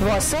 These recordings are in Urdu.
WOSA?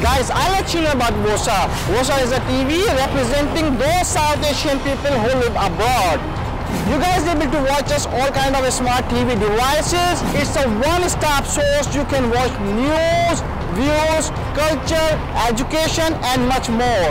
Guys, I'll let you know about WOSA. WOSA is a TV representing those South Asian people who live abroad. You guys able to watch us all kind of smart TV devices. It's a one-stop source. You can watch news, views, culture, education and much more.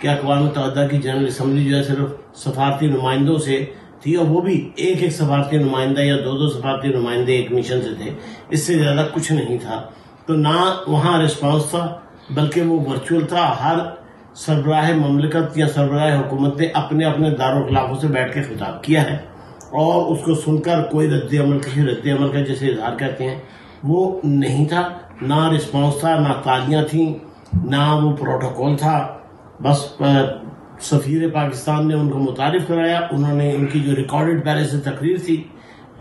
کہ اقوام متحدہ کی جنرل اسمبلی جو ہے صرف سفارتی نمائندوں سے تھی، اور وہ بھی ایک سفارتی نمائندہ یا دو سفارتی نمائندے ایک مشن سے تھے، اس سے زیادہ کچھ نہیں تھا. تو نہ وہاں رسپانس تھا بلکہ وہ ورچوئل تھا. ہر سربراہ مملکت یا سربراہ حکومت نے اپنے اپنے دارالخلافوں سے بیٹھ کے خطاب کیا ہے، اور اس کو سن کر کوئی رد عمل کا جیسے اظہار کہتے ہیں وہ نہیں تھا. نہ رسپانس تھا، نہ تالیاں تھیں، نہ وہ پروٹوکول تھا. بس سفیر پاکستان نے ان کو متعارف کرایا، انہوں نے ان کی جو ریکارڈڈ پہلے سے تقریر تھی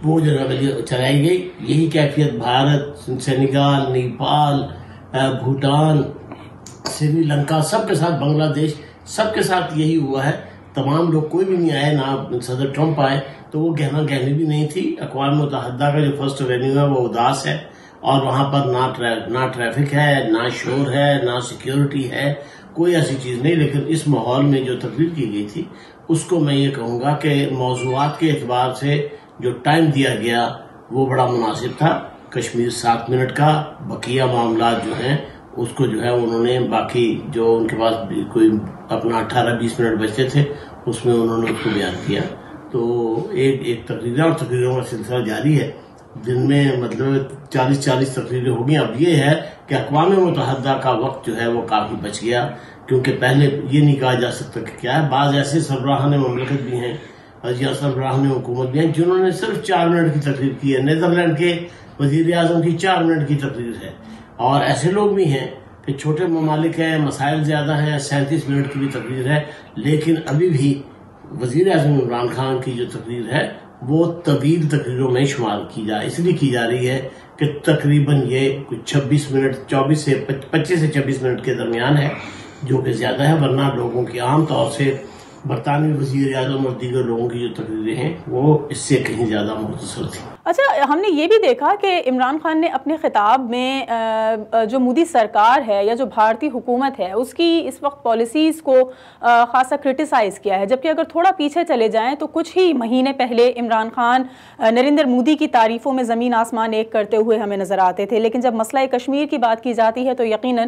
وہ جو چلائی گئی. یہی کیفیت بھارت، سینیگال، نیپال، بھوٹان، سری لنکا، سب کے ساتھ بنگلہ دیش، سب کے ساتھ یہی ہوا ہے. تمام لوگ، کوئی بھی نہیں آئے، نہ صدر ٹرمپ آئے، تو وہ گہنی بھی نہیں تھی. اقوام متحدہ کا جو فرسٹ وینیو ہے وہ اداس ہے، اور وہاں پر نہ ٹریفک ہے، نہ شور ہے، نہ سیکیورٹی ہے، کوئی ایسی چیز نہیں. لیکن اس ماحول میں جو تقریر کی گئی تھی اس کو میں یہ کہوں گا کہ موضوعات کے اعتبار سے جو ٹائم دیا گیا وہ بڑا مناسب تھا. کشمیر 7 منٹ کا، بقیہ معاملات جو ہیں اس کو جو ہے انہوں نے باقی جو ان کے پاس کوئی اپنا 18-20 منٹ بچتے تھے اس میں انہوں نے اس کو بیان کیا. تو ایک تقریروں کا سلسلہ جاری ہے، دن میں مطلب 40 تقریریں ہو گئی. اب یہ ہے کہ اقوام متحدہ کا وقت جو ہے وہ کافی بچ گیا، کیونکہ پہلے یہ نہیں کہا جا سکتا کہ کیا ہے. بعض ایسے سربراہان مملکت بھی ہیں یا سربراہان حکومت بھی ہیں جنہوں نے صرف 4 منٹ کی تقریر کی ہے. نیدرلینڈ کے وزیر اعظم کی 4 منٹ کی تقریر ہے، اور ایسے لوگ بھی ہیں کہ چھوٹے ممالک ہیں، مسائل زیادہ ہیں، 37 منٹ کی بھی تقریر ہے. لیکن ابھی بھی وزیر اعظم عمران خان کی جو تقریر ہے وہ طویل تقریروں میں شمار اس لیے کی جا رہی ہے کہ تقریباً یہ کچھ 26 منٹ 25 سے 26 منٹ کے درمیان ہے، جو کہ زیادہ ہے. ورنہ لوگوں کی عام طور سے برطانوی وزیر اعظم اور دیگر لوگوں کی جو تقریریں ہیں وہ اس سے کہیں زیادہ مختصر تھی. اچھا، ہم نے یہ بھی دیکھا کہ عمران خان نے اپنے خطاب میں جو مودی سرکار ہے یا جو بھارتی حکومت ہے اس کی اس وقت پالیسیز کو خاصا کرٹیسائز کیا ہے، جبکہ اگر تھوڑا پیچھے چلے جائیں تو کچھ ہی مہینے پہلے عمران خان نریندر مودی کی تعریفوں میں زمین آسمان ایک کرتے ہوئے ہمیں نظر آتے تھے. لیکن جب مسئلہ کشمیر کی بات کی جاتی ہے تو یقیناً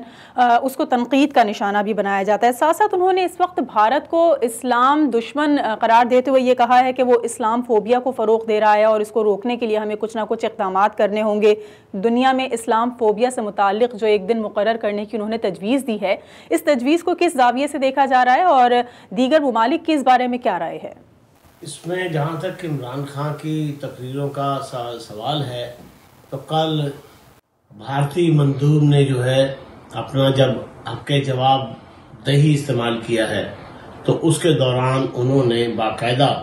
اس کو تنقید کا نشانہ بھی بنایا جاتا ہے. ساتھ ساتھ انہوں نے اس وقت بھارت کو اسلام دشمن قرار دیتے ہوئے یہ کہا ہے کہ وہ اسلام فوبیا کو فروغ دے رہا ہے اور اس کو روکنے کے لیے ہمیں کچھ نہ کچھ اقدامات کرنے ہوں گے. دنیا میں اسلام فوبیا سے متعلق جو ایک دن مقرر کرنے کی انہوں نے تجویز دی ہے، اس تجویز کو کس زاویے سے دیکھا جا رہا ہے اور دیگر ممالک کی اس بارے میں کیا رائے ہے؟ اس میں جہاں تک عمران خان کی تقریروں کا سوال ہے تو کل بھارتی مندوب نے جو ہے اپنا جب حق جواب دہی استعمال کیا ہے تو اس کے دوران انہوں نے باقاعدہ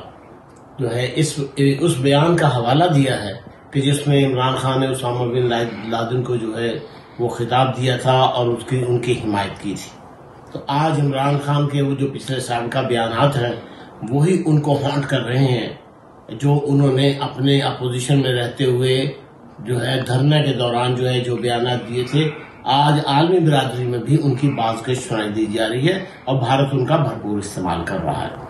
جو ہے اس بیان کا حوالہ دیا ہے کہ جس میں عمران خان نے اسامہ بن لادن کو جو ہے وہ خطاب دیا تھا اور ان کی حمایت کی تھی. تو آج عمران خان کے وہ جو پچھلے سال کا بیانات ہیں وہی ان کو ہانٹ کر رہے ہیں، جو انہوں نے اپنے اپوزیشن میں رہتے ہوئے جو ہے دھرنے کے دوران جو ہے جو بیانات دیے تھے. آج عالمی برادری میں بھی ان کی بازگشت سنائی دی جا رہی ہے اور بھارت ان کا بھرپور استعمال کر رہا ہے.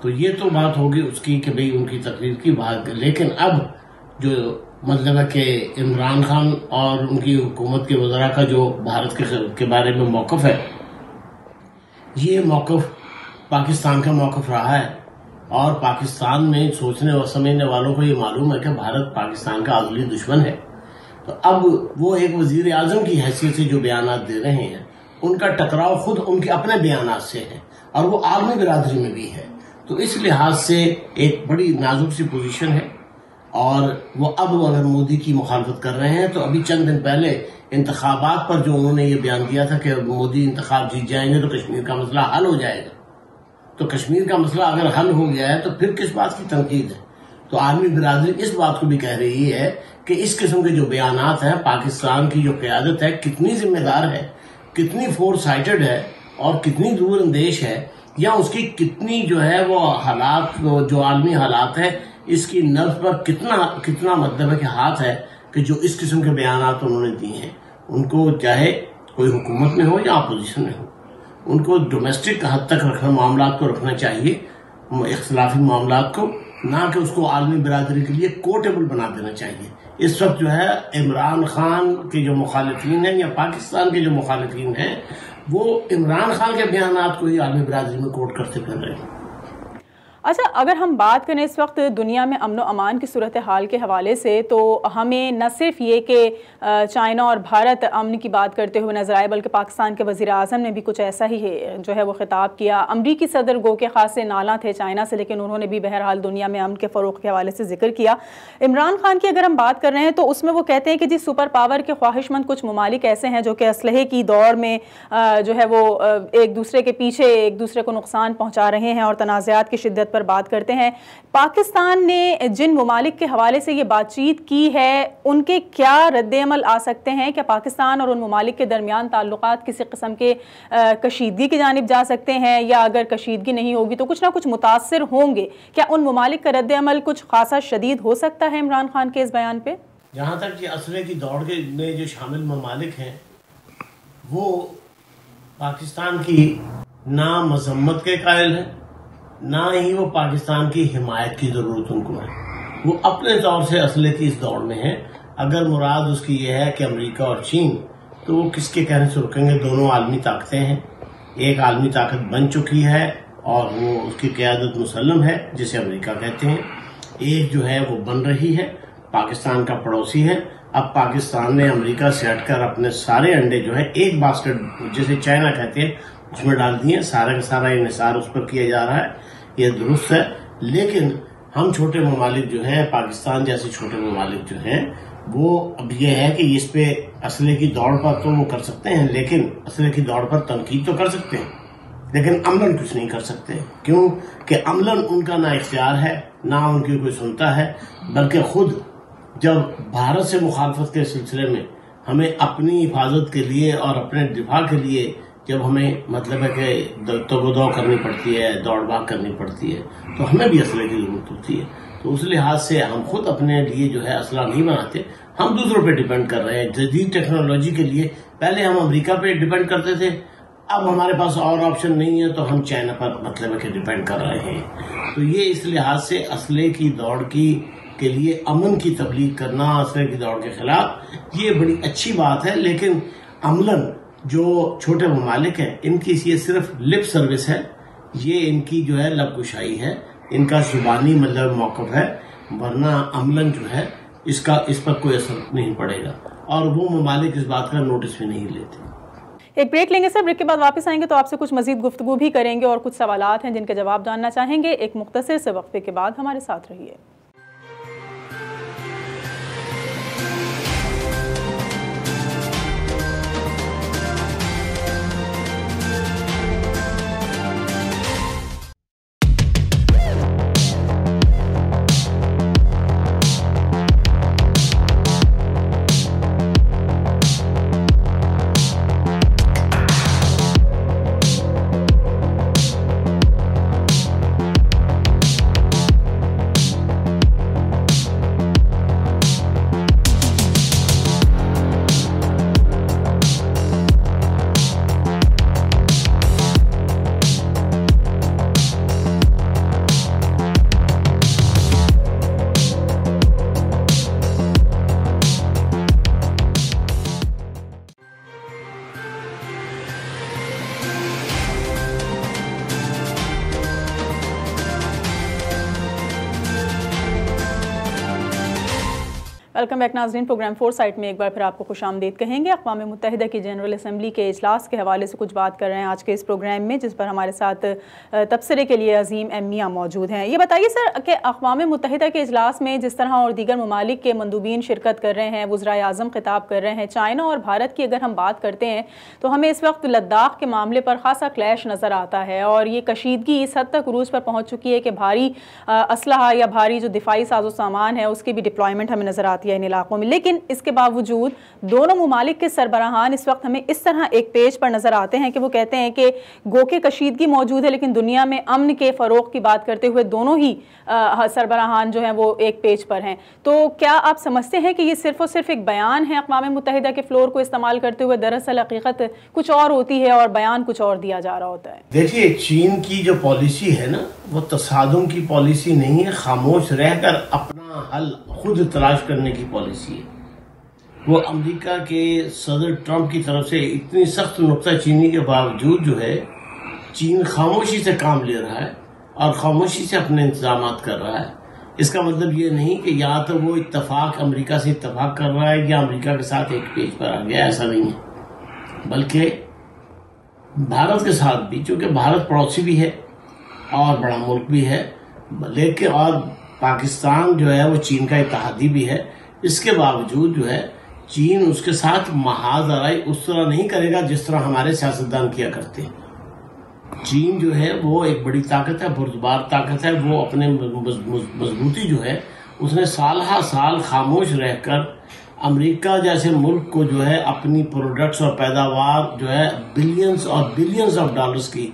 تو یہ تو بات ہوگی اس کی کہ بھئی ان کی تقریر کی بات. لیکن اب جو مطلب ہے کہ عمران خان اور ان کی حکومت کے وزراء کا جو بھارت کے بارے میں موقف ہے، یہ موقف پاکستان کا موقف رہا ہے، اور پاکستان میں سوچنے اور سمجھنے والوں کو یہ معلوم ہے کہ بھارت پاکستان کا ازلی دشمن ہے. تو اب وہ ایک وزیر اعظم کی حیثیت سے جو بیانات دے رہے ہیں ان کا ٹکراؤ خود ان کے اپنے بیانات سے ہے اور وہ عالمی برادری میں بھی ہے. تو اس لحاظ سے ایک بڑی نازک سی پوزیشن ہے. اور وہ اب اگر مودی کی مخالفت کر رہے ہیں تو ابھی چند دن پہلے انتخابات پر جو انہوں نے یہ بیان دیا تھا کہ مودی انتخاب جیت جائیں گے تو کشمیر کا مسئلہ حل ہو جائے گا. تو کشمیر کا مسئلہ اگر حل ہو گیا ہے تو پھر کس بات کی تنقید ہے؟ تو عالمی برادری اس بات کو بھی کہہ رہی ہے کہ اس قسم کے جو بیانات ہیں پاکستان کی جو قیادت ہے کتنی ذمہ دار ہے، کتنی فور سائٹڈ ہے اور کتنی دور اندیش ہے، یا اس کی کتنی جو ہے وہ حالات جو عالمی حالات ہے اس کی نبض پر کتنا مطلب ہے کہ ہاتھ ہے کہ جو اس قسم کے بیانات انہوں نے دیے ہیں. ان کو چاہے کوئی حکومت میں ہو یا اپوزیشن میں ہو، ان کو ڈومیسٹک حد تک رکھنا، معاملات کو رکھنا چاہیے، اختلافی معاملات کو، نہ کہ اس کو عالمی برادری کے لیے کوٹیبل بنا دینا چاہیے. اس وقت جو ہے عمران خان کے جو مخالفین ہیں یا پاکستان کے جو مخالفین ہیں وہ عمران خان کے بیانات کو ہی عالمی برادری میں کوٹ کرتے پھر رہے ہیں. اچھا، اگر ہم بات کریں اس وقت دنیا میں امن و امان کی صورتحال کے حوالے سے، تو ہمیں نہ صرف یہ کہ چائنا اور بھارت امن کی بات کرتے ہوئے نظر آئے، بلکہ پاکستان کے وزیر اعظم نے بھی کچھ ایسا ہی جو ہے وہ خطاب کیا. امریکی صدر گو کے خاصے نالاں تھے چائنا سے، لیکن انہوں نے بھی بہرحال دنیا میں امن کے فروغ کے حوالے سے ذکر کیا. عمران خان کی اگر ہم بات کر رہے ہیں تو اس میں وہ کہتے ہیں کہ جی سپر پاور کے خواہش مند کچھ ممالک ایسے ہیں جو کہ اسلحے کی دوڑ میں جو ہے وہ ایک دوسرے کے پیچھے ایک دوسرے کو نقصان پہنچا رہے ہیں اور تنازعات کی شدت پر بات کرتے ہیں. پاکستان نے جن ممالک کے حوالے سے یہ بات چیت کی ہے، ان کے کیا رد عمل آ سکتے ہیں؟ کیا پاکستان اور ان ممالک کے درمیان تعلقات کسی قسم کے کشیدگی کی جانب جا سکتے ہیں، یا اگر کشیدگی نہیں ہوگی تو کچھ نہ کچھ متاثر ہوں گے؟ کیا ان ممالک کا رد عمل کچھ خاصا شدید ہو سکتا ہے عمران خان کے اس بیان پہ؟ جہاں تک یہ اسلحے کی دوڑ کے میں جو شامل ممالک ہیں، وہ پاکستان کی نہ مذمت کے قائل ہیں، نہ ہی وہ پاکستان کی حمایت کی ضرورت ان کو ہے. وہ اپنے طور سے اسلحے کی اس دوڑ میں ہیں. اگر مراد اس کی یہ ہے کہ امریکہ اور چین، تو وہ کس کے کہنے سے رکیں گے؟ دونوں عالمی طاقتیں ہیں. ایک عالمی طاقت بن چکی ہے اور وہ اس کی قیادت مسلم ہے جسے امریکہ کہتے ہیں. ایک جو ہے وہ بن رہی ہے، پاکستان کا پڑوسی ہے. اب پاکستان نے امریکہ سے ہٹ کر اپنے سارے انڈے جو ہے ایک باسکٹ جسے چائنا کہتے ہیں اس میں ڈال دیے. سارا کا سارا انحصار اس پر کیا جا رہا ہے. یہ درست ہے، لیکن ہم چھوٹے ممالک جو ہیں، پاکستان جیسے چھوٹے ممالک جو ہیں، وہ اب یہ ہے کہ اس پہ اسلحے کی دوڑ پر تو وہ کر سکتے ہیں، لیکن اسلحے کی دوڑ پر تنقید تو کر سکتے ہیں، لیکن عملاً کچھ نہیں کر سکتے. کیوں کہ عملاً ان کا نہ اختیار ہے، نہ ان کی کوئی سنتا ہے. بلکہ خود جب بھارت سے مخالفت کے سلسلے میں ہمیں اپنی حفاظت کے لیے اور اپنے دفاع کے لیے جب ہمیں مطلب ہے کہ تگودو کرنی پڑتی ہے، دوڑ بھاگ کرنی پڑتی ہے، تو ہمیں بھی اسلحے کی ضرورت ہوتی ہے. تو اس لحاظ سے ہم خود اپنے لیے جو ہے اسلحہ نہیں بناتے، ہم دوسروں پہ ڈیپینڈ کر رہے ہیں. جدید ٹیکنالوجی کے لیے پہلے ہم امریکہ پہ ڈیپینڈ کرتے تھے، اب ہمارے پاس اور آپشن نہیں ہے تو ہم چائنا پر مطلب ہے کہ ڈیپینڈ کر رہے ہیں. تو یہ اس لحاظ سے اسلحے کی دوڑ کے لیے امن کی تبلیغ کرنا، اسلحے کی دوڑ کے خلاف، یہ بڑی اچھی بات ہے. لیکن عملاً جو چھوٹے ممالک ہیں، ان کی یہ صرف لپ سروس ہے، یہ ان کی جو ہے لب کشائی ہے، ان کا زبانی مطلب موقف ہے، ورنہ عملاً جو ہے اس پر کوئی اثر نہیں پڑے گا، اور وہ ممالک اس بات کا نوٹس بھی نہیں لیتے. ایک بریک لیں گے سر، بریک کے بعد واپس آئیں گے تو آپ سے کچھ مزید گفتگو بھی کریں گے اور کچھ سوالات ہیں جن کے جواب جاننا چاہیں گے. ایک مختصر سے وقفے کے بعد ہمارے ساتھ رہیے. ویلکم بیک ناظرین. پروگرام فور سائٹ میں ایک بار پھر آپ کو خوش آمدید کہیں گے. اقوام متحدہ کی جنرل اسمبلی کے اجلاس کے حوالے سے کچھ بات کر رہے ہیں آج کے اس پروگرام میں، جس پر ہمارے ساتھ تبصرے کے لیے عظیم میاں موجود ہیں. یہ بتائیے سر کہ اقوام متحدہ کے اجلاس میں جس طرح اور دیگر ممالک کے مندوبین شرکت کر رہے ہیں، وزرائے اعظم خطاب کر رہے ہیں، چائنا اور بھارت کی اگر ہم بات کرتے ہیں تو ہمیں اس وقت لداخ کے معاملے پر خاصا کلیش نظر آتا ہے، اور یہ کشیدگی اس حد تک عروج پر پہنچ چکی ہے کہ بھاری اسلحہ یا بھاری جو دفاعی ساز و سامان ہے اس کی بھی ڈپلائمنٹ ہمیں نظر آتی ہے ان علاقوں میں. لیکن اس کے باوجود دونوں ممالک کے سربراہان اس وقت ہمیں اس طرح ایک پیج پر نظر آتے ہیں کہ وہ کہتے ہیں کہ گو کہ کشیدگی موجود ہے لیکن دنیا میں امن کے فروغ کی بات کرتے ہوئے دونوں ہی سربراہان جو ہیں وہ ایک پیج پر ہیں. تو کیا آپ سمجھتے ہیں کہ یہ صرف اور صرف ایک بیان ہے اقوام متحدہ کے فلور کو استعمال کرتے ہوئے، دراصل حقیقت کچھ اور ہوتی ہے اور بیان کچھ اور دیا جا رہا ہوتا ہے؟ دیکھیے، چین کی جو پالیسی ہے نا، وہ تصادم کی پالیسی نہیں ہے، خاموش رہ کر اپنا حل خود تلاش کرنے کی پالیسی ہے. وہ امریکہ کے صدر ٹرمپ کی طرف سے اتنی سخت نکتہ چینی کے باوجود جو ہے چین خاموشی سے کام لے رہا ہے اور خاموشی سے اپنے انتظامات کر رہا ہے. اس کا مطلب یہ نہیں کہ یا تو وہ اتفاق امریکہ سے اتفاق کر رہا ہے یا امریکہ کے ساتھ ایک پیج پر آ گیا، ایسا نہیں ہے. بلکہ بھارت کے ساتھ بھی، چونکہ بھارت پڑوسی بھی ہے اور بڑا ملک بھی ہے، لیکن اور پاکستان جو ہے وہ چین کا اتحادی بھی ہے، اس کے باوجود جو ہے چین اس کے ساتھ محاذ آرائی اس طرح نہیں کرے گا جس طرح ہمارے سیاستدان کیا کرتے ہیں. چین جو ہے وہ ایک بڑی طاقت ہے، بردبار طاقت ہے. وہ اپنے مضبوطی جو ہے اس نے سالہ سال خاموش رہ کر امریکہ جیسے ملک کو جو ہے اپنی پروڈکٹس اور پیداوار جو ہے بلینز اور بلینز آف ڈالرز کی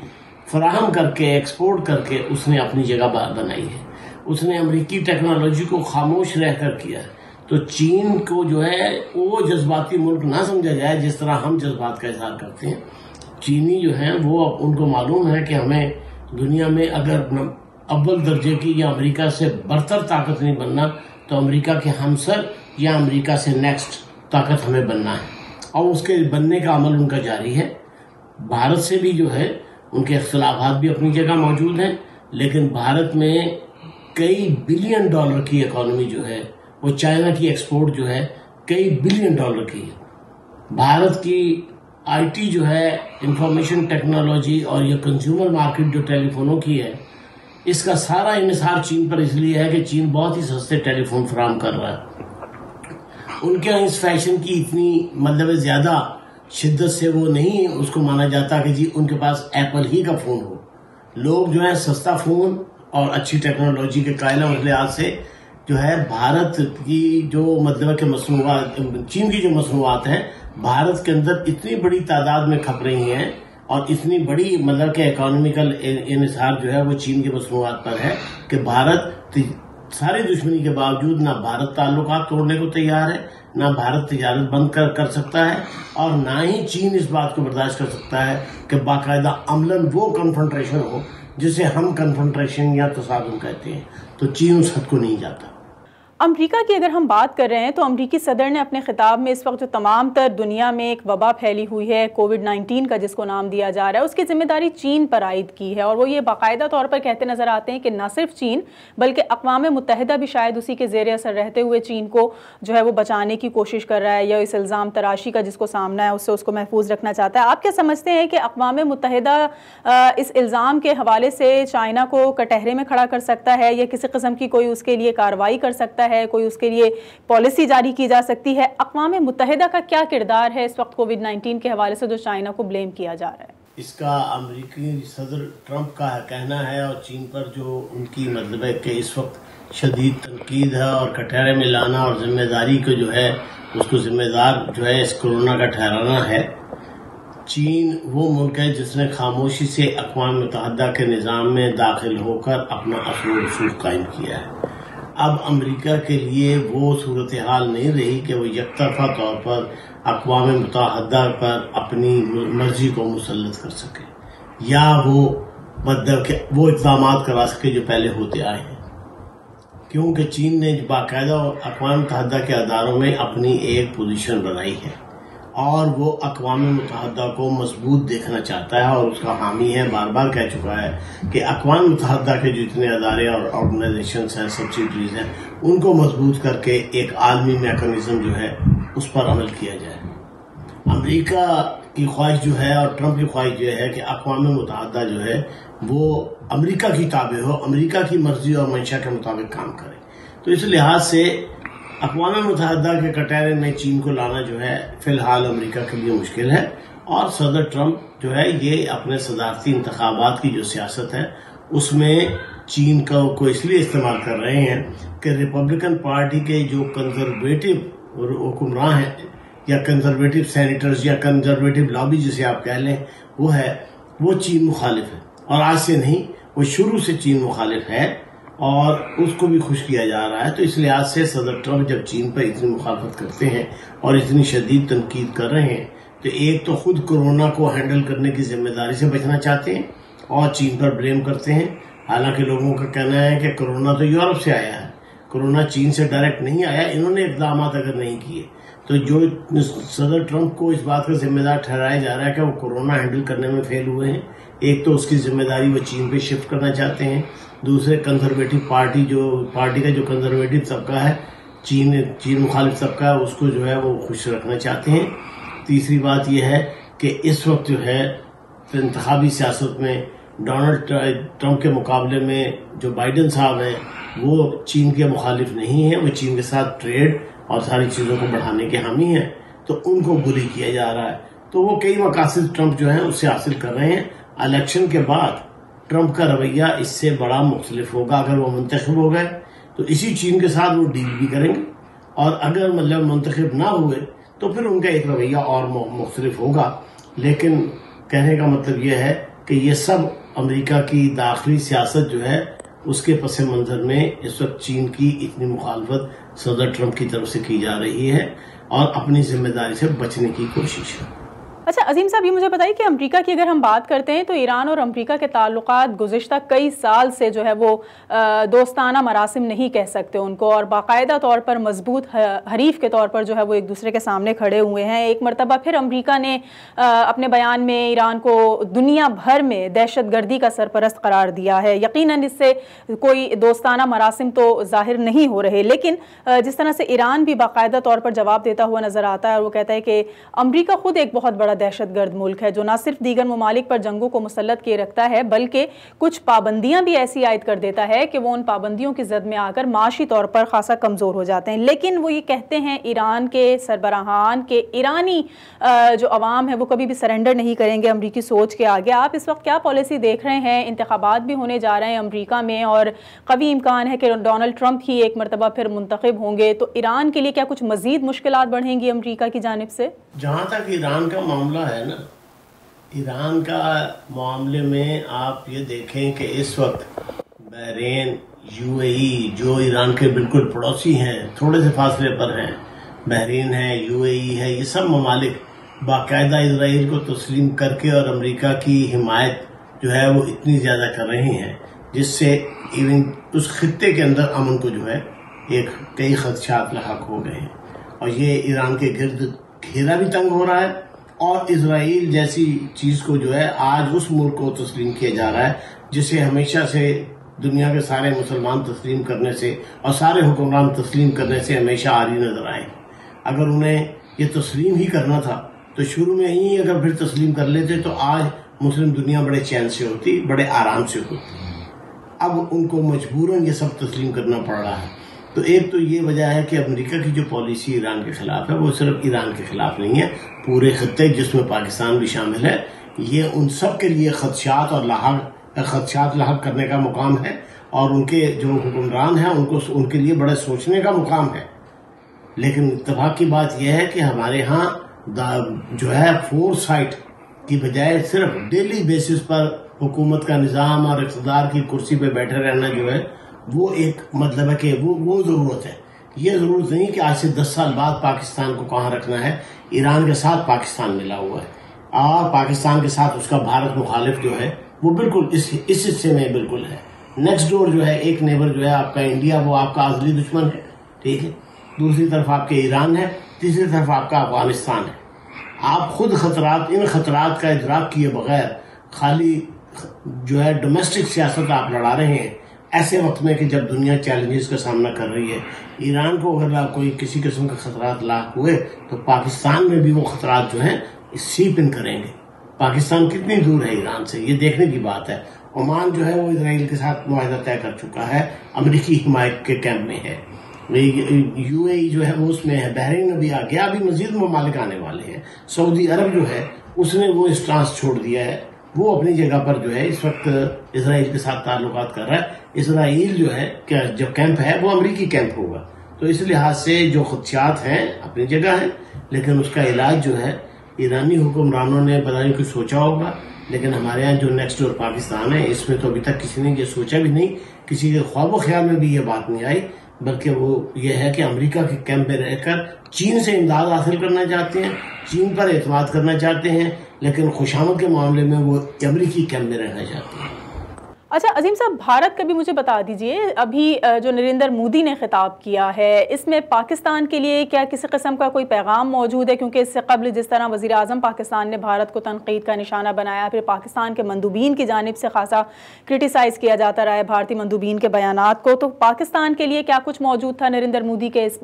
فراہم کر کے ایکسپورٹ کر کے اس نے اپنی جگہ بنائی ہے. اس نے امریکی ٹیکنالوجی کو خاموش رہ کر کیا ہے. تو چین کو جو ہے وہ جذباتی ملک نہ سمجھا جائے جس طرح ہم جذبات کا اظہار کرتے ہیں. چینی جو ہیں وہ ان کو معلوم ہے کہ ہمیں دنیا میں اگر اول درجے کی یا امریکہ سے برتر طاقت نہیں بننا تو امریکہ کے ہمسر یا امریکہ سے نیکسٹ طاقت ہمیں بننا ہے، اور اس کے بننے کا عمل ان کا جاری ہے. بھارت سے بھی جو ہے ان کے اختلافات بھی اپنی جگہ موجود ہیں، لیکن بھارت میں کئی بلین ڈالر کی اکانومی جو ہے وہ چائنا کی ایکسپورٹ جو ہے کئی بلین ڈالر کی ہے. بھارت کی آئی ٹی جو ہے انفارمیشن ٹیکنالوجی اور یہ کنزیومر مارکیٹ جو ٹیلی فونوں کی ہے، اس کا سارا انحصار چین پر اس لیے ہے کہ چین بہت ہی سستے ٹیلی فون فراہم کر رہا ہے. ان کے اس فیشن کی اتنی مطلب زیادہ شدت سے وہ نہیں اس کو مانا جاتا کہ جی ان کے پاس ایپل ہی کا فون ہو. لوگ جو ہے سستا فون اور اچھی ٹیکنالوجی کے قائل ہیں. اس لحاظ سے جو ہے بھارت کی جو مطلب کہ مصنوعات، چین کی جو مصنوعات ہیں بھارت کے اندر اتنی بڑی تعداد میں کھپ رہی ہیں اور اتنی بڑی مطلب کہ اکانومیکل انحصار جو ہے وہ چین کی مصنوعات پر ہے کہ بھارت ساری دشمنی کے باوجود نہ بھارت تعلقات توڑنے کو تیار ہے، نہ بھارت تجارت بند کر سکتا ہے، اور نہ ہی چین اس بات کو برداشت کر سکتا ہے کہ باقاعدہ عملاً وہ کنفرنٹریشن ہو جسے ہم کنفرنٹریشن یا تصادم کہتے ہیں. تو چین اس حد کو نہیں جاتا. امریکہ کی اگر ہم بات کر رہے ہیں تو امریکی صدر نے اپنے خطاب میں اس وقت جو تمام تر دنیا میں ایک وبا پھیلی ہوئی ہے کووڈ-19 کا جس کو نام دیا جا رہا ہے، اس کی ذمہ داری چین پر عائد کی ہے. اور وہ یہ باقاعدہ طور پر کہتے نظر آتے ہیں کہ نہ صرف چین بلکہ اقوام متحدہ بھی شاید اسی کے زیر اثر رہتے ہوئے چین کو جو ہے وہ بچانے کی کوشش کر رہا ہے یا اس الزام تراشی کا جس کو سامنا ہے اس سے اس کو محفوظ رکھنا چاہتا ہے. آپ کیا سمجھتے ہیں کہ اقوام متحدہ اس الزام کے حوالے سے چائنا کو کٹہرے میں کھڑا کر سکتا ہے یا کسی قسم کی کوئی اس کے لیے کارروائی کر سکتا ہے، کوئی اس کے لیے پالیسی جاری کی جا سکتی ہے؟ اقوام متحدہ کا کیا کردار ہے اس وقت کووڈ-19 کے حوالے سے جو چائنا کو بلیم کیا جا رہا ہے؟ اس کا امریکی صدر ٹرمپ کا کہنا ہے اور چین پر جو ان کی مطلب ہے کہ اس وقت شدید تنقید ہے اور کٹہرے میں لانا اور ذمہ داری کو جو ہے اس کو ذمہ دار جو ہے اس کورونا کا ٹھہرانا ہے. چین وہ ملک ہے جس نے خاموشی سے اقوام متحدہ کے نظام میں داخل ہو کر اپنا اصل و رسوخ قائم کیا ہے. اب امریکہ کے لیے وہ صورتحال نہیں رہی کہ وہ یک طرفہ طور پر اقوام متحدہ پر اپنی مرضی کو مسلط کر سکے یا وہ مطلب کہ وہ اقدامات کرا سکے جو پہلے ہوتے آئے ہیں، کیونکہ چین نے باقاعدہ اقوام متحدہ کے اداروں میں اپنی ایک پوزیشن بنائی ہے اور وہ اقوام متحدہ کو مضبوط دیکھنا چاہتا ہے اور اس کا حامی ہے. بار بار کہہ چکا ہے کہ اقوام متحدہ کے جتنے ادارے اور آرگنائزیشنز ہیں، سبسیڈریز ہیں، ان کو مضبوط کر کے ایک عالمی میکانزم جو ہے اس پر عمل کیا جائے. امریکہ کی خواہش جو ہے اور ٹرمپ کی خواہش جو ہے کہ اقوام متحدہ جو ہے وہ امریکہ کی تابع ہو، امریکہ کی مرضی اور منشا کے مطابق کام کرے. تو اس لحاظ سے اقوام متحدہ کے کٹہرے میں چین کو لانا جو ہے فی الحال امریکہ کے لیے مشکل ہے. اور صدر ٹرمپ جو ہے یہ اپنے صدارتی انتخابات کی جو سیاست ہے اس میں چین کو اس لیے استعمال کر رہے ہیں کہ ریپبلکن پارٹی کے جو کنزرویٹو حکمراں ہیں یا کنزرویٹو سینیٹرز یا کنزرویٹو لابی جسے آپ کہہ لیں وہ چین مخالف ہے. اور آج سے نہیں، وہ شروع سے چین مخالف ہے اور اس کو بھی خوش کیا جا رہا ہے. تو اس لحاظ سے صدر ٹرمپ جب چین پر اتنی مخالفت کرتے ہیں اور اتنی شدید تنقید کر رہے ہیں تو ایک تو خود کورونا کو ہینڈل کرنے کی ذمہ داری سے بچنا چاہتے ہیں اور چین پر بلیم کرتے ہیں. حالانکہ لوگوں کا کہنا ہے کہ کورونا تو یورپ سے آیا ہے، کورونا چین سے ڈائریکٹ نہیں آیا. انہوں نے اقدامات اگر نہیں کیے تو جو صدر ٹرمپ کو اس بات کا ذمہ دار ٹھہرایا جا رہا ہے کہ وہ کورونا ہینڈل کرنے میں فیل ہوئے ہیں، ایک تو اس کی ذمہ داری وہ چین پہ شفٹ کرنا چاہتے ہیں، دوسرے کنزرویٹو پارٹی کا جو کنزرویٹو طبقہ ہے، چین مخالف طبقہ ہے، اس کو جو ہے وہ خوش رکھنا چاہتے ہیں۔ تیسری بات یہ ہے کہ اس وقت جو ہے انتخابی سیاست میں ڈونلڈ ٹرمپ کے مقابلے میں جو بائیڈن صاحب ہیں وہ چین کے مخالف نہیں ہیں، وہ چین کے ساتھ ٹریڈ اور ساری چیزوں کو بڑھانے کے حامی ہیں، تو ان کو بلی کیا جا رہا ہے۔ تو وہ کئی مقاصد ٹرمپ جو ہیں اس سے حاصل کر رہے ہیں۔ الیکشن کے بعد ٹرمپ کا رویہ اس سے بڑا مختلف ہوگا۔ اگر وہ منتخب ہو گئے تو اسی چین کے ساتھ وہ ڈیل بھی کریں گے، اور اگر منتخب نہ ہوئے تو پھر ان کا ایک رویہ اور مختلف ہوگا۔ لیکن کہنے کا مطلب یہ ہے کہ یہ سب امریکہ کی داخلی سیاست جو ہے اس کے پس منظر میں اس وقت چین کی اتنی مخالفت صدر ٹرمپ کی طرف سے کی جا رہی ہے اور اپنی ذمہ داری سے بچنے کی کوشش ہے۔ اچھا عظیم صاحب، یہ مجھے بتائیے کہ امریکہ کی اگر ہم بات کرتے ہیں تو ایران اور امریکہ کے تعلقات گزشتہ کئی سال سے جو ہے وہ دوستانہ مراسم نہیں کہہ سکتے ان کو، اور باقاعدہ طور پر مضبوط حریف کے طور پر جو ہے وہ ایک دوسرے کے سامنے کھڑے ہوئے ہیں۔ ایک مرتبہ پھر امریکہ نے اپنے بیان میں ایران کو دنیا بھر میں دہشت گردی کا سرپرست قرار دیا ہے۔ یقیناً اس سے کوئی دوستانہ مراسم تو ظاہر نہیں ہو رہے، لیکن جس طرح سے ایران بھی باقاعدہ طور پر جواب دیتا ہوا نظر آتا ہے، اور وہ کہتا ہے کہ امریکہ خود ایک بہت بڑا دہشت گرد ملک ہے جو نہ صرف دیگر ممالک پر جنگوں کو مسلط کیے رکھتا ہے بلکہ کچھ پابندیاں بھی ایسی عائد کر دیتا ہے کہ وہ ان پابندیوں کی زد میں آ کر معاشی طور پر خاصا کمزور ہو جاتے ہیں۔ لیکن وہ یہ کہتے ہیں ایران کے سربراہان کہ ایرانی جو عوام ہے وہ کبھی بھی سرنڈر نہیں کریں گے امریکی سوچ کے آگے۔ آپ اس وقت کیا پالیسی دیکھ رہے ہیں؟ انتخابات بھی ہونے جا رہے ہیں امریکہ میں اور قوی امکان ہے کہ ڈونلڈ ٹرمپ ہی ایک مرتبہ پھر منتخب ہوں گے، تو ایران کے لیے کیا کچھ مزید مشکلات بڑھیں گی امریکہ کی جانب سے؟ جہاں تک ایران کا معاملہ ہے نا، ایران کا معاملے میں آپ یہ دیکھیں کہ اس وقت بحرین، یو اے ای جو ایران کے بالکل پڑوسی ہیں، تھوڑے سے فاصلے پر ہیں، بحرین ہے، یو اے ای ہے، یہ سب ممالک باقاعدہ اسرائیل کو تسلیم کر کے اور امریکہ کی حمایت جو ہے وہ اتنی زیادہ کر رہی ہیں جس سے ایون اس خطے کے اندر امن کو جو ہے کئی خدشات لاحق ہو گئے ہیں، اور یہ ایران کے گرد گھیرا بھی تنگ ہو رہا ہے، اور اسرائیل جیسی چیز کو جو ہے آج اس ملک کو تسلیم کیا جا رہا ہے جسے ہمیشہ سے دنیا کے سارے مسلمان تسلیم کرنے سے اور سارے حکمران تسلیم کرنے سے ہمیشہ آری نظر آئے۔ اگر انہیں یہ تسلیم ہی کرنا تھا تو شروع میں ہی اگر پھر تسلیم کر لیتے تو آج مسلم دنیا بڑے چین سے ہوتی، بڑے آرام سے ہوتی۔ اب ان کو مجبوراً یہ سب تسلیم کرنا پڑ رہا ہے۔ تو ایک تو یہ وجہ ہے کہ امریکہ کی جو پالیسی ایران کے خلاف ہے وہ صرف ایران کے خلاف نہیں ہے، پورے خطے جس میں پاکستان بھی شامل ہے، یہ ان سب کے لیے خدشات لاحق کرنے کا مقام ہے، اور ان کے جو حکمران ہیں ان کے لیے بڑے سوچنے کا مقام ہے۔ لیکن اتفاق کی بات یہ ہے کہ ہمارے ہاں جو ہے فور سائٹ کی بجائے صرف ڈیلی بیسس پر حکومت کا نظام اور اقتدار کی کرسی پہ بیٹھے رہنا جو ہے وہ ایک مطلب ہے کہ وہ ضرورت ہے۔ یہ ضرورت نہیں کہ آج سے 10 سال بعد پاکستان کو کہاں رکھنا ہے۔ ایران کے ساتھ پاکستان ملا ہوا ہے، اور پاکستان کے ساتھ اس کا بھارت مخالف جو ہے وہ بالکل اس حصے میں بالکل ہے۔ نیکسٹ ڈور جو ہے ایک نیبر جو ہے آپ کا انڈیا، وہ آپ کا ازلی دشمن ہے، ٹھیک ہے۔ دوسری طرف آپ کے ایران ہے، تیسری طرف آپ کا افغانستان ہے۔ آپ خود ان خطرات کا ادراک کیے بغیر خالی جو ہے ڈومیسٹک سیاست آپ لڑا رہے ہیں ایسے وقت میں کہ جب دنیا چیلنجز کا سامنا کر رہی ہے۔ ایران کو اگر کوئی کسی قسم کے خطرات لاحق ہوئے تو پاکستان میں بھی وہ خطرات جو ہیں سیپ ان کریں گے۔ پاکستان کتنی دور ہے ایران سے یہ دیکھنے کی بات ہے۔ عمان جو ہے وہ اسرائیل کے ساتھ معاہدہ طے کر چکا ہے، امریکی حمایت کے کیمپ میں ہے۔ یو اے ای جو ہے وہ اس میں ہے، بحرین میں بھی آ گیا، ابھی مزید ممالک آنے والے ہیں۔ سعودی عرب جو ہے اس نے وہ اسٹانس چھوڑ دیا ہے، وہ اپنی جگہ پر جو ہے اس وقت اسرائیل کے ساتھ تعلقات کر رہا ہے۔ اسرائیل جو ہے کہ جو کیمپ ہے وہ امریکی کیمپ ہوگا، تو اس لحاظ سے جو خدشات ہیں اپنی جگہ ہیں، لیکن اس کا علاج جو ہے ایرانی حکمرانوں نے پتہ نہیں کچھ سوچا ہوگا، لیکن ہمارے یہاں جو نیکسٹ ڈور پاکستان ہے اس میں تو ابھی تک کسی نے یہ سوچا بھی نہیں، کسی کے خواب و خیال میں بھی یہ بات نہیں آئی، بلکہ وہ یہ ہے کہ امریکہ کے کیمپ میں رہ کر چین سے امداد حاصل کرنا چاہتے ہیں، چین پر اعتماد کرنا چاہتے ہیں، لیکن خوشامد کے معاملے میں وہ امریکی کیمپ میں رہنا چاہتے ہیں۔ اچھا عظیم صاحب، بھارت کا بھی مجھے بتا دیجئے، ابھی جو نریندر مودی نے خطاب کیا ہے اس میں پاکستان کے لیے کیا کسی قسم کا کوئی پیغام موجود ہے؟ کیونکہ اس سے قبل جس طرح وزیر اعظم پاکستان نے بھارت کو تنقید کا نشانہ بنایا، پھر پاکستان کے مندوبین کی جانب سے خاصا کرٹیسائز کیا جاتا رہا ہے بھارتی مندوبین کے بیانات کو، تو پاکستان کے لیے کیا کچھ موجود تھا نریندر مودی کے اس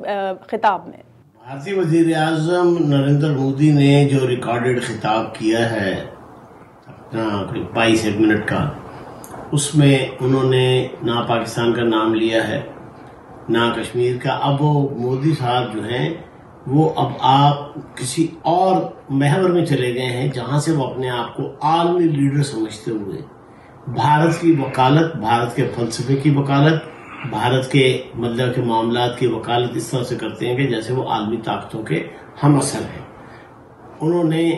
خطاب میں؟ بھارتی وزیر اعظم نریندر مودی نے جو ریکارڈڈ خطاب کیا ہے اپنا 22 منٹ کا، اس میں انہوں نے نہ پاکستان کا نام لیا ہے نہ کشمیر کا. اب وہ مودی صاحب جو ہیں وہ اب آپ کسی اور محور میں چلے گئے ہیں جہاں سے وہ اپنے آپ کو عالمی لیڈر سمجھتے ہوئے بھارت کی وکالت، بھارت کے فلسفے کی وکالت، بھارت کے مطلب کے معاملات کی وکالت اس طرح سے کرتے ہیں کہ جیسے وہ عالمی طاقتوں کے ہم اثر ہیں. انہوں نے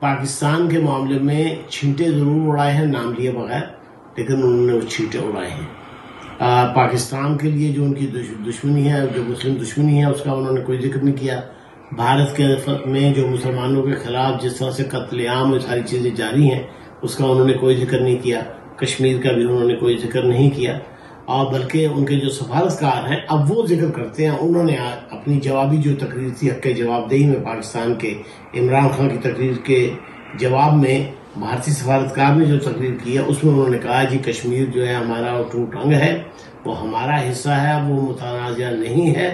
پاکستان کے معاملے میں چھینٹے ضرور اڑائے ہیں نام لیے بغیر، لیکن انہوں نے وہ چھینٹے اڑائے ہیں. پاکستان کے لیے جو ان کی دشمنی ہے، جو مسلم دشمنی ہے، اس کا انہوں نے کوئی ذکر نہیں کیا. بھارت کے میں جو مسلمانوں کے خلاف جس طرح سے قتل عام اور ساری چیزیں جاری ہیں اس کا انہوں نے کوئی ذکر نہیں کیا. کشمیر کا بھی انہوں نے کوئی ذکر نہیں کیا، اور بلکہ ان کے جو سفارتکار ہیں اب وہ ذکر کرتے ہیں. انہوں نے اپنی جوابی جو تقریر تھی حق جواب دہی میں پاکستان کے عمران خان کی تقریر کے جواب میں بھارتی سفارتکار نے جو تقریر کی ہے اس میں انہوں نے کہا جی کشمیر جو ہے ہمارا ٹوٹ ٹنگ ہے، وہ ہمارا حصہ ہے، وہ متنازع نہیں ہے،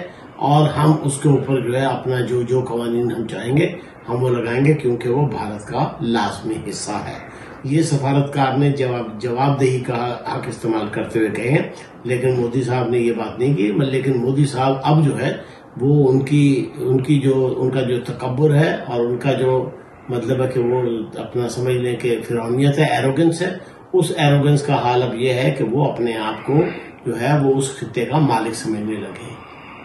اور ہم اس کے اوپر جو ہے اپنا جو قوانین ہم چاہیں گے ہم وہ لگائیں گے کیونکہ وہ بھارت کا لازمی حصہ ہے. یہ سفارتکار نے جواب دہی کا حق استعمال کرتے ہوئے کہے ہیں، لیکن مودی صاحب نے یہ بات نہیں کی. لیکن مودی صاحب اب جو ہے وہ ان کا جو تکبر ہے اور ان کا جو مطلب ہے کہ وہ اپنا سمجھ لیں کہ فرعونیت ہے، ایروگنس ہے، اس ایروگنس کا حال اب یہ ہے کہ وہ اپنے آپ کو جو ہے وہ اس خطے کا مالک سمجھنے لگے.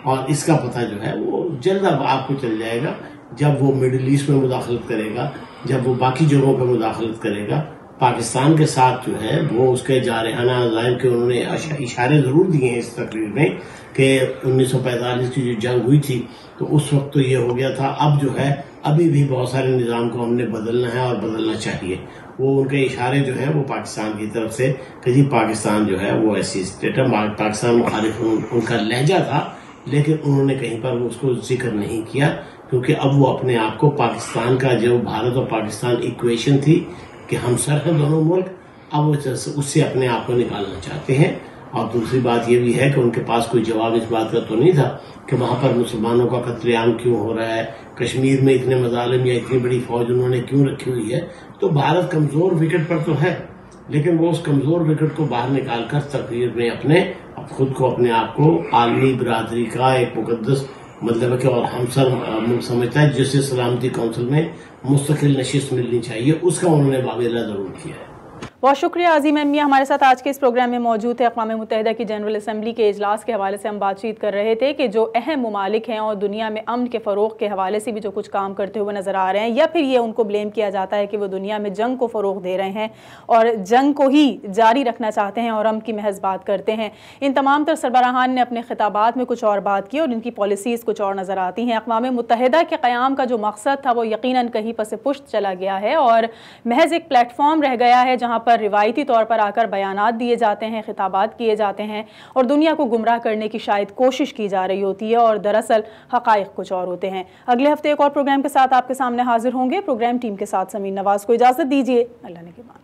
اور اس کا پتہ جو ہے وہ جلد اب آپ کو چل جائے گا جب وہ مڈل ایسٹ میں مداخلت کرے گا، جب وہ باقی جگہوں پہ مداخلت کرے گا. پاکستان کے ساتھ جو ہے وہ اس کے جارحانہ عزائم کے انہوں نے اشارے ضرور دیے ہیں اس تقریر میں کہ 1945 کی جو جنگ ہوئی تھی تو اس وقت تو یہ ہو گیا تھا، اب جو ہے ابھی بھی بہت سارے نظام کو ہم نے بدلنا ہے اور بدلنا چاہیے. وہ ان کے اشارے جو ہیں وہ پاکستان کی طرف سے کہ جی پاکستان جو ہے وہ ایسی اسٹیٹ ہے، پاکستان مخالف ان کا لہجہ تھا، لیکن انہوں نے کہیں پر اس کو ذکر نہیں کیا کیونکہ اب وہ اپنے آپ کو پاکستان کا جو بھارت اور پاکستان ایکویشن تھی کہ ہم سر ہیں دونوں ملک، اب وہ اس سے اپنے آپ کو نکالنا چاہتے ہیں. اور دوسری بات یہ بھی ہے کہ ان کے پاس کوئی جواب اس بات کا تو نہیں تھا کہ وہاں پر مسلمانوں کا قتل عام کیوں ہو رہا ہے، کشمیر میں اتنے مظالم یا اتنی بڑی فوج انہوں نے کیوں رکھی ہوئی ہے. تو بھارت کمزور وکٹ پر تو ہے، لیکن وہ اس کمزور وکٹ کو باہر نکال کر تقریر میں خود کو اپنے آپ کو عالمی برادری کا ایک مقدس مطلب ہے کہ اور ہمسر ملک سمجھتا ہے جسے سلامتی کونسل میں مستقل نشست ملنی چاہیے، اس کا انہوں نے واویلا ضرور کیا ہے. بہت شکریہ عظیم اہمیہ، ہمارے ساتھ آج کے اس پروگرام میں موجود ہے. اقوام متحدہ کی جنرل اسمبلی کے اجلاس کے حوالے سے ہم بات چیت کر رہے تھے کہ جو اہم ممالک ہیں اور دنیا میں امن کے فروغ کے حوالے سے بھی جو کچھ کام کرتے ہوئے نظر آ رہے ہیں، یا پھر یہ ان کو بلیم کیا جاتا ہے کہ وہ دنیا میں جنگ کو فروغ دے رہے ہیں اور جنگ کو ہی جاری رکھنا چاہتے ہیں اور امن کی محض بات کرتے ہیں. ان تمام تر سربراہان نے اپنے خطابات میں کچھ اور بات کی اور ان کی پالیسیز کچھ اور نظر آتی ہیں. اقوام متحدہ کے قیام کا جو مقصد تھا وہ یقیناً کہیں پس پشت چلا گیا ہے اور محض ایک پلیٹ فارم رہ گیا ہے جہاں پر روایتی طور پر آ کر بیانات دیے جاتے ہیں، خطابات کیے جاتے ہیں اور دنیا کو گمراہ کرنے کی شاید کوشش کی جا رہی ہوتی ہے اور دراصل حقائق کچھ اور ہوتے ہیں. اگلے ہفتے ایک اور پروگرام کے ساتھ آپ کے سامنے حاضر ہوں گے. پروگرام ٹیم کے ساتھ سمین نواز کو اجازت دیجیے. اللہ نے کے بعد.